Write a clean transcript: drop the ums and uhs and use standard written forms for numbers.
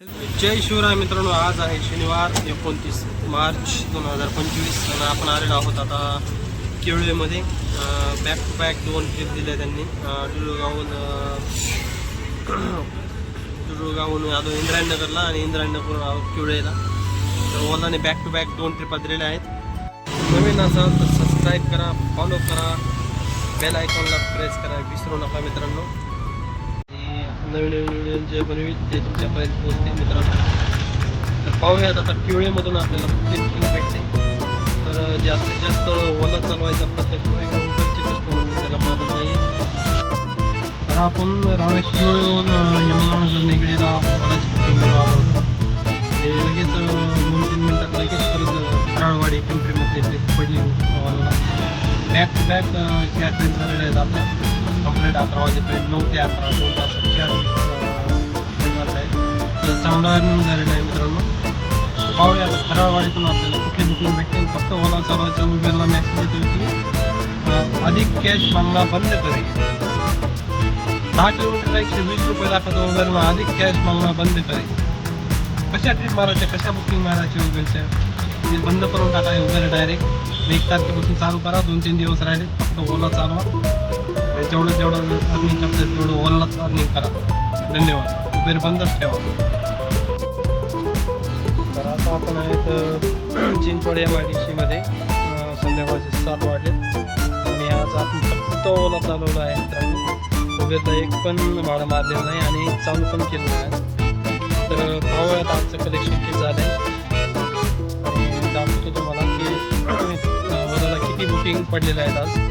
जय शिवराय मित्रांनो, आज आहे शनिवार 29 मार्च 2025 आणि आपण आलेलो आहोत आता केवळेमध्ये. बॅक टू बॅक 2 ट्रिप दिल्या त्यांनी. दुर्गावून आलो इंद्रायणनगरला आणि इंद्रायणनगरून आहोत केवळेला. तर ओलाने बॅक टू बॅक 2 ट्रिपा दिलेल्या आहेत. नवीन असाल तर सबस्क्राईब करा, फॉलो करा, बेल आयकॉनला प्रेस करा, विसरू नका मित्रांनो. नवीन व्हिडिओ जे बनवेल ते तुमच्यापर्यंत पोहोचते मित्रांनो. तर पाहूयात आता केवळेमधून आपल्याला बुकिंग भेटते. तर जास्तीत जास्त ओला चालवायचा प्रत्येक कस्टमर त्याला मानत नाही. तर आपण रामेश केवळेहून यमुनानगर निगडीला ओलाची बुकिंग करणार. ते लगेच 2-3 मिनटात लगेच परत कराडवाडी पिंपरीमध्ये पडली. बॅक टू बॅक त्या ट्रेन झालेल्या आहेत आपल्या कंप्लीट 11 वाजेपर्यंत. 9 ते 11 2 तास चांगला अर्निंग झालेलं आहे मित्रांनो. पाहूया आता खराडवाडीतून आपल्याला कुठे बुकिंग भेटते. फक्त ओला चालवायच्या उबेरला मॅसेज येतो की अधिक कॅश मागणं बंद करेल. 10 किलोमीटरला 120 रुपये दाखवतो उबेरला, अधिक कॅश मागणं बंद करेल. कशा ट्रिप मारायच्या, कशा बुकिंग मारायची उबेरच्या, ते बंद करून टाकाय उबेर डायरेक्ट. 1 तारखेपासून चालू करा. 2-3 दिवस राहिले फक्त ओला चालवा. जेवढं अर्निंग करते तेवढं ओलाच अर्निंग करा. धन्यवाद. उबेर बंदच ठेवा. तर आता आपण आहेत चिंचवड MIDC मध्ये. संध्याकाळचे 7 वाजलेत आणि आज आपण फक्त ओला चालवला आहे मित्रांनो. उबेरला एक पण भाडं मारलेलं नाही आणि चालू पण केलं नाही. तर पाहूयात आजचं कलेक्शन किती झालं आहे आणि दाखवतो तुम्हाला की ओलाला किती बुकिंग पडलेलं आहेत आज.